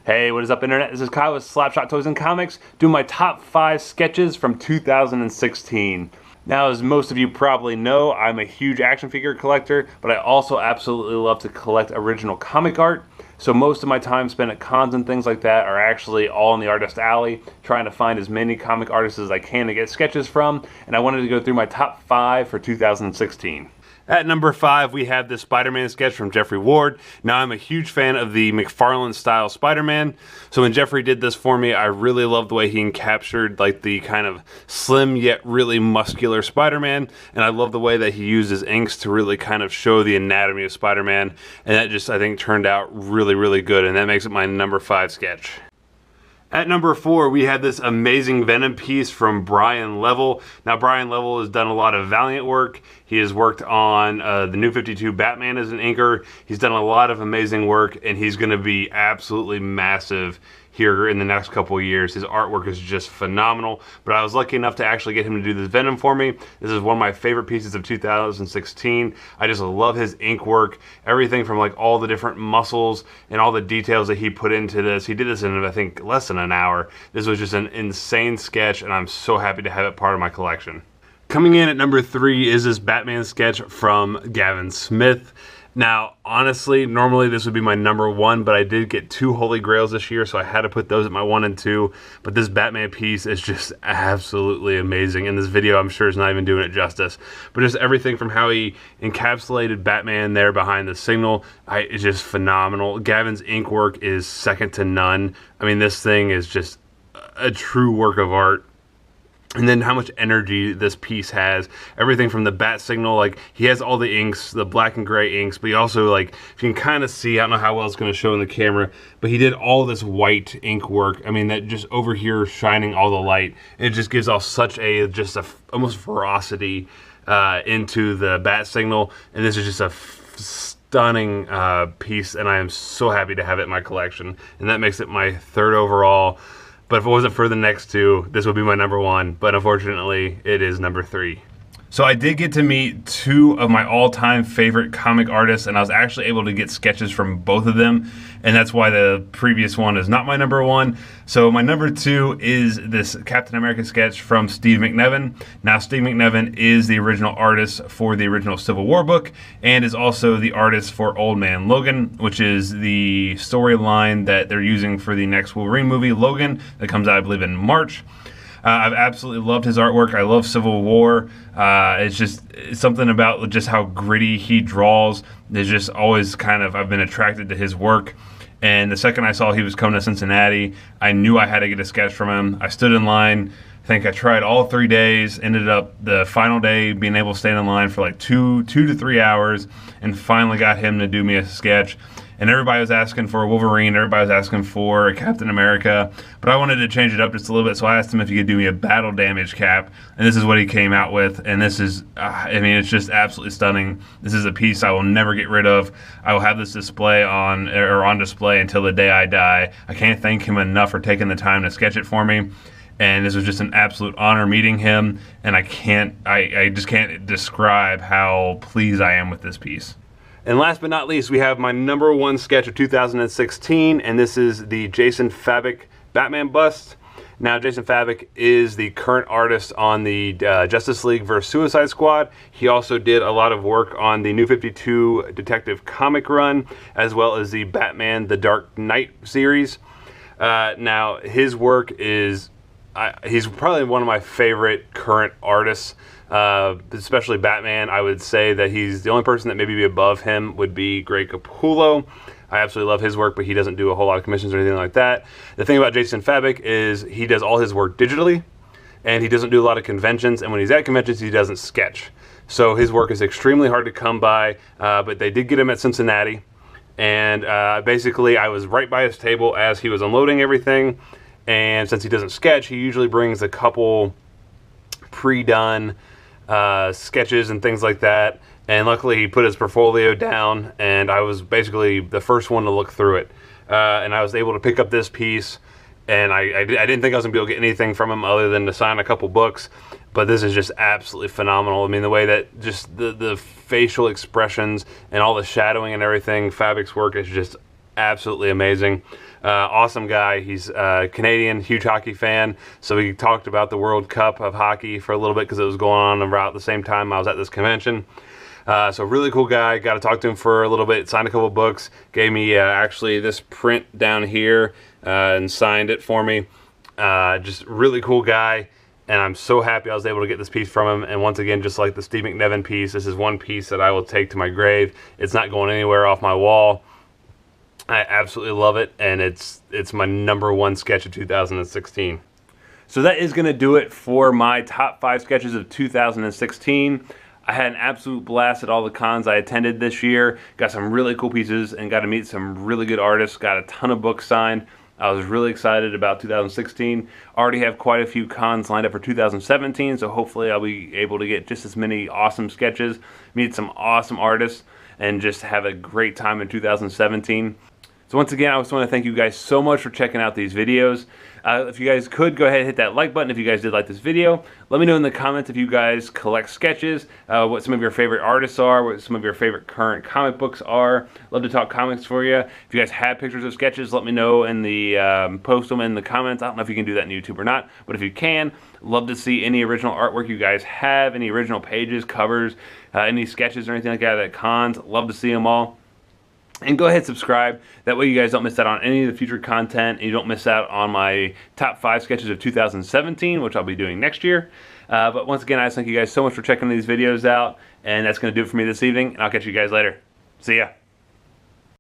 Hey, what is up, Internet? This is Kyle with Slapshot Toys and Comics, doing my top 5 sketches from 2016. Now, as most of you probably know, I'm a huge action figure collector, but I also absolutely love to collect original comic art. So most of my time spent at cons and things like that are actually all in the artist alley, trying to find as many comic artists as I can to get sketches from, and I wanted to go through my top 5 for 2016. At number 5, we have this Spider-Man sketch from Jeffrey Ward. Now, I'm a huge fan of the McFarlane-style Spider-Man, so when Jeffrey did this for me, I really loved the way he captured like the kind of slim yet really muscular Spider-Man, and I love the way that he used his inks to really kind of show the anatomy of Spider-Man, and that just, I think, turned out really, really good, and that makes it my number 5 sketch. At number 4, we had this amazing Venom piece from Brian Level. Now, Brian Level has done a lot of Valiant work. He has worked on the New 52 Batman as an inker. He's done a lot of amazing work, and he's going to be absolutely massive here in the next couple of years. His artwork is just phenomenal, but I was lucky enough to actually get him to do this Venom for me. This is one of my favorite pieces of 2016. I just love his ink work, everything from like all the different muscles and all the details that he put into this. He did this in, I think, less than an hour. This was just an insane sketch, and I'm so happy to have it part of my collection. Coming in at number 3 is this Batman sketch from Gavin Smith. Now, honestly, normally this would be my number 1, but I did get 2 Holy Grails this year, so I had to put those at my 1 and 2. But this Batman piece is just absolutely amazing. In this video, I'm sure it's not even doing it justice. But just everything from how he encapsulated Batman there behind the signal, it's just phenomenal. Gavin's ink work is second to none. I mean, this thing is just a true work of art. And then how much energy this piece has. Everything from the bat signal, like he has all the inks, the black and gray inks, but he also, like, if you can kind of see, I don't know how well it's going to show in the camera, but he did all this white ink work. I mean, that just over here shining all the light, it just gives off such a, just a almost ferocity into the bat signal. And this is just a stunning piece, and I am so happy to have it in my collection. And that makes it my 3rd overall. But if it wasn't for the next 2, this would be my number 1. But unfortunately, it is number 3. So I did get to meet 2 of my all-time favorite comic artists, and I was actually able to get sketches from both of them. And that's why the previous one is not my number 1. So my number 2 is this Captain America sketch from Steve McNevin. Now, Steve McNevin is the original artist for the original Civil War book, and is also the artist for Old Man Logan, which is the storyline that they're using for the next Wolverine movie, Logan, that comes out, I believe, in March. I've absolutely loved his artwork. I love Civil War. It's something about just how gritty he draws. There's just always kind of, I've been attracted to his work. And the second I saw he was coming to Cincinnati, I knew I had to get a sketch from him. I stood in line. I think I tried all 3 days, ended up the final day being able to stand in line for like 2 to 3 hours, and finally got him to do me a sketch. And everybody was asking for a Wolverine, everybody was asking for a Captain America, but I wanted to change it up just a little bit, so I asked him if he could do me a battle damage cap, and this is what he came out with, and this is, I mean, it's just absolutely stunning. This is a piece I will never get rid of. I will have this on display until the day I die. I can't thank him enough for taking the time to sketch it for me. And this was just an absolute honor meeting him, and I just can't describe how pleased I am with this piece. And last but not least, we have my number 1 sketch of 2016, and this is the Jason Fabok Batman bust. Now, Jason Fabok is the current artist on the Justice League vs. Suicide Squad. He also did a lot of work on the New 52 Detective comic run, as well as the Batman The Dark Knight series. Now, his work is, he's probably one of my favorite current artists. Especially Batman. I would say that he's the only person that maybe be above him would be Greg Capullo. I absolutely love his work, but he doesn't do a whole lot of commissions or anything like that. The thing about Jason Fabok is he does all his work digitally, and he doesn't do a lot of conventions, and when he's at conventions, he doesn't sketch. So his work is extremely hard to come by, but they did get him at Cincinnati, and basically I was right by his table as he was unloading everything, and since he doesn't sketch, he usually brings a couple pre-done sketches and things like that, and luckily he put his portfolio down, and I was basically the first one to look through it, and I was able to pick up this piece, and I didn't think I was gonna be able to get anything from him other than to sign a couple books, but this is just absolutely phenomenal. I mean, the way that just the facial expressions and all the shadowing and everything, Fabok's work is just absolutely amazing. Awesome guy. He's Canadian, huge hockey fan. So we talked about the World Cup of hockey for a little bit because it was going on about the same time I was at this convention. So really cool guy. Got to talk to him for a little bit. Signed a couple books. Gave me actually this print down here and signed it for me. Just really cool guy. And I'm so happy I was able to get this piece from him. And once again, just like the Steve McNevin piece, this is one piece that I will take to my grave. It's not going anywhere off my wall. I absolutely love it, and it's my #1 sketch of 2016. So that is going to do it for my top 5 sketches of 2016. I had an absolute blast at all the cons I attended this year. Got some really cool pieces and got to meet some really good artists. Got a ton of books signed. I was really excited about 2016. Already have quite a few cons lined up for 2017, so hopefully I'll be able to get just as many awesome sketches, meet some awesome artists, and just have a great time in 2017. So once again, I just want to thank you guys so much for checking out these videos. If you guys could, go ahead and hit that like button if you guys did like this video. Let me know in the comments if you guys collect sketches, what some of your favorite artists are, what some of your favorite current comic books are. Love to talk comics for you. If you guys have pictures of sketches, let me know in the, post them in the comments. I don't know if you can do that on YouTube or not, but if you can, love to see any original artwork you guys have, any original pages, covers, any sketches or anything like that at cons. Love to see them all. And go ahead and subscribe. That way you guys don't miss out on any of the future content, and you don't miss out on my top 5 sketches of 2017, which I'll be doing next year. But once again, I just thank you guys so much for checking these videos out, and that's going to do it for me this evening, and I'll catch you guys later. See ya.